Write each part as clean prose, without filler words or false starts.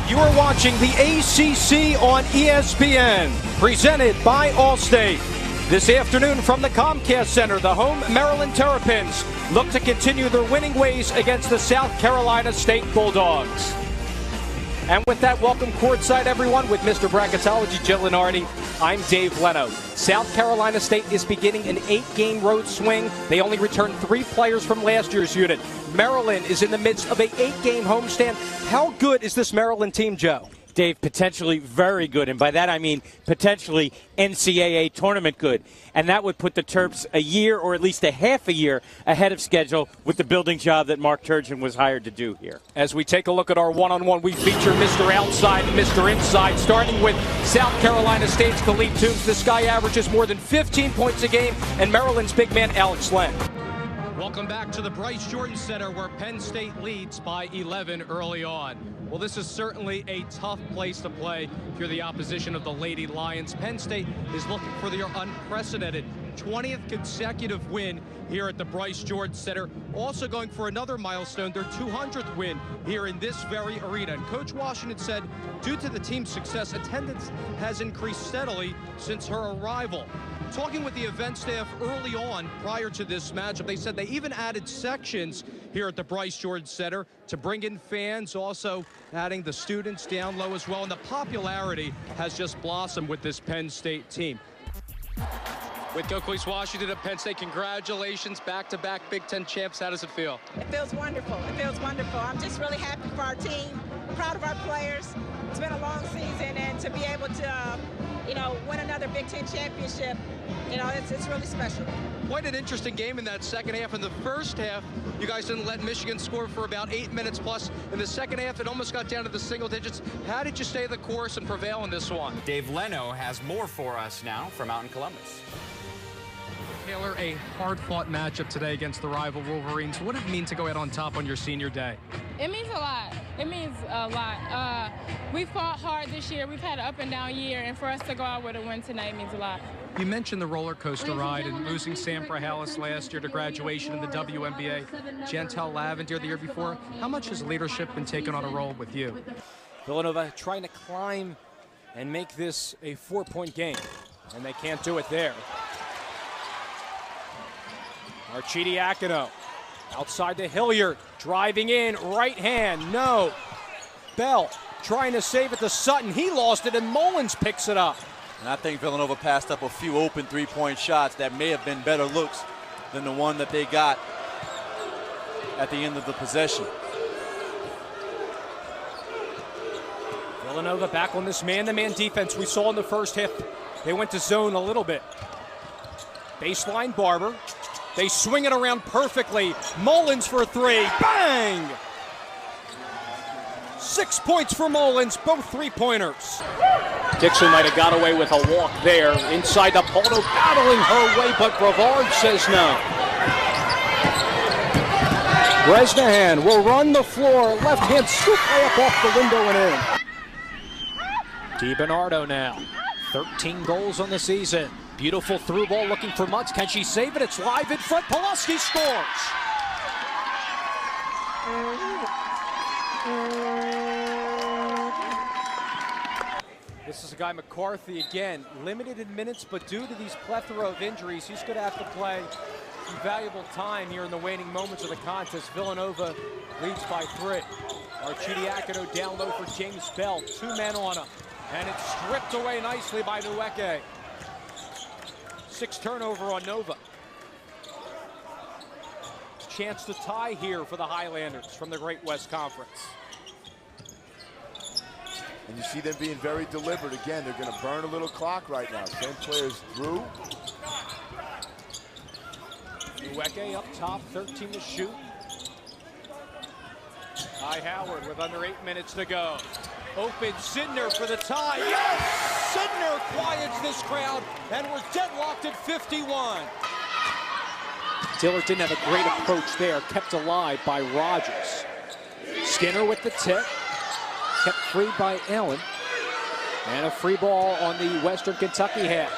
You are watching the ACC on ESPN, presented by Allstate. This afternoon from the Comcast Center, the home Maryland Terrapins look to continue their winning ways against the South Carolina State Bulldogs. And with that, welcome courtside, everyone, with Mr. Bracketology, Jill Lenardi. I'm Dave Leno. South Carolina State is beginning an 8-game road swing. They only returned 3 players from last year's unit. Maryland is in the midst of an 8-game homestand. How good is this Maryland team, Joe? Dave, potentially very good, and by that I mean potentially NCAA tournament good. And that would put the Terps a year, or at least a half a year, ahead of schedule with the building job that Mark Turgeon was hired to do here. As we take a look at our one-on-one, we feature Mr. Outside and Mr. Inside, starting with South Carolina State's Khalid Toombs. This guy averages more than 15 points a game, and Maryland's big man, Alex Len. Welcome back to the Bryce Jordan Center, where Penn State leads by 11 early on. Well, this is certainly a tough place to play if you're the opposition of the Lady Lions. Penn State is looking for their unprecedented 20th consecutive win here at the Bryce Jordan Center. Also going for another milestone, their 200th win here in this very arena. And Coach Washington said, due to the team's success, attendance has increased steadily since her arrival. Talking with the event staff early on prior to this matchup, they said they even added sections here at the Bryce Jordan Center to bring in fans, also adding the students down low as well. And the popularity has just blossomed with this Penn State team. With Coach Washington at Penn State, congratulations, back-to-back Big Ten champs. How does it feel? It feels wonderful. It feels wonderful. I'm just really happy for our team, proud of our players. It's been a long season, and to be able to, win another Big Ten championship, it's really special. Quite an interesting game in that second half. In the first half, you guys didn't let Michigan score for about 8 minutes plus. In the second half, it almost got down to the single digits. How did you stay the course and prevail in this one? Dave Leno has more for us now from out in Columbus. Taylor, a hard-fought matchup today against the rival Wolverines. What did it mean to go out on top on your senior day? It means a lot. It means a lot. We fought hard this year. We've had an up-and-down year, and for us to go out with a win tonight means a lot. You mentioned the roller coaster ride and losing Sam Prahalis last year to graduation in the WNBA, Chantel Lavender the year before. How much has leadership been taken on a role with you? Villanova trying to climb and make this a 4-point game, and they can't do it there. Arcidiacono outside to Hilliard, driving in, right hand, no. Bell trying to save it to Sutton. He lost it, and Mullins picks it up. And I think Villanova passed up a few open three-point shots that may have been better looks than the one that they got at the end of the possession. Villanova back on this man-to-man defense we saw in the first half. They went to zone a little bit. Baseline Barber. They swing it around perfectly. Mullins for 3. Bang! 6 points for Mullins, both 3-pointers. Dixon might have got away with a walk there. Inside the Poldo, battling her way, but Brevard says no. Bresnahan will run the floor. Left hand scoop layup off the window and in. DiBernardo now. 13 goals on the season. Beautiful through ball looking for Mutz. Can she save it? It's live in front. Pulaski scores. This is a guy, McCarthy, again, limited in minutes, but due to these plethora of injuries, he's going to have to play some valuable time here in the waning moments of the contest. Villanova leads by 3. Arcidiacono down low for James Bell. 2 men on him, and it's stripped away nicely by Nweke. 6 turnover on Nova. Chance to tie here for the Highlanders from the Great West Conference. And you see them being very deliberate. Again, they're going to burn a little clock right now. 10 players through. Nweke up top, 13 to shoot. Ty Howard with under 8 minutes to go. Open Sidner for the tie. Yes! Sidner quiets this crowd, and we're deadlocked at 51. Dillard didn't have a great approach there, kept alive by Rogers. Skinner with the tip, kept free by Allen. And a free ball on the Western Kentucky half.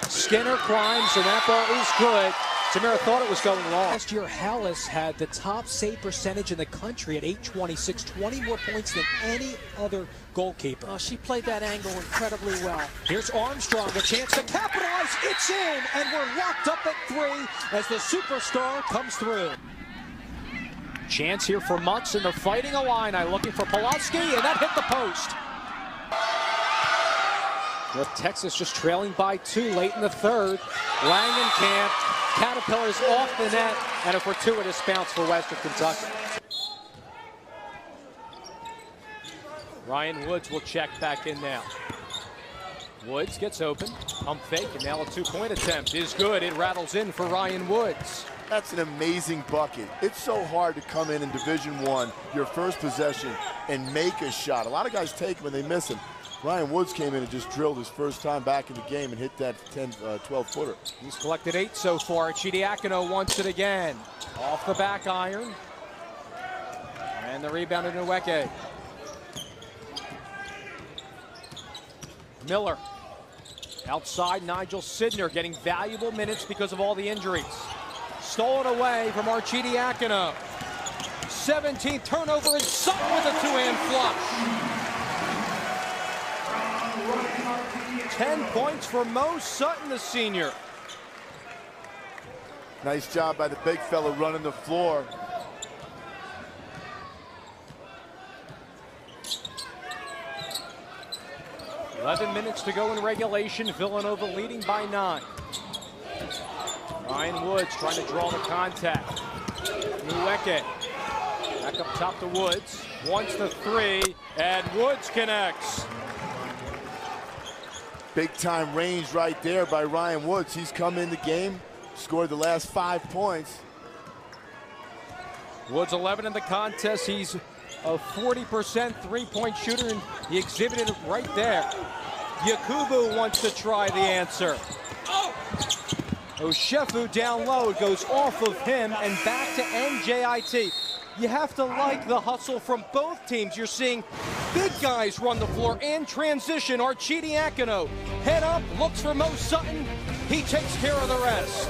Skinner climbs, and that ball is good. Tamira thought it was going long. Last year, Hallis had the top save percentage in the country at 826, 20 more points than any other goalkeeper. Oh, she played that angle incredibly well. Here's Armstrong, a chance to capitalize. It's in, and we're locked up at 3 as the superstar comes through. Chance here for Mutz in the Fighting Illini, looking for Pulaski, and that hit the post. North Texas just trailing by 2 late in the third. Langenkamp, Caterpillars off the net, and a fortuitous bounce for Western Kentucky. Ryan Woods will check back in now. Woods gets open, pump fake, and now a 2-point attempt is good. It rattles in for Ryan Woods. That's an amazing bucket. It's so hard to come in Division I, your first possession, and make a shot. A lot of guys take them and they miss them. Ryan Woods came in and just drilled his first time back in the game and hit that 12-footer. He's collected 8 so far. Chidiakono wants it again. Off the back iron. And the rebound to Nweke. Miller. Outside, Nigel Sidner getting valuable minutes because of all the injuries. Stolen away from Arcidiakono. 17th turnover, and Sutton with a 2-hand flush. 10 points for Mo Sutton, the senior. Nice job by the big fella running the floor. $11 minutes to go in regulation. Villanova leading by 9. Ryan Woods trying to draw the contact. Nweke back up top to Woods. Wants the 3, and Woods connects. Big time range right there by Ryan Woods. He's come in the game, scored the last 5 points. Woods 11 in the contest. He's a 40% three-point shooter, and he exhibited it right there. Yakubu wants to try the answer. Oshefu down low. It goes off of him and back to NJIT. You have to like the hustle from both teams. You're seeing big guys run the floor and transition. Arcidiakono head up, looks for Mo Sutton. He takes care of the rest.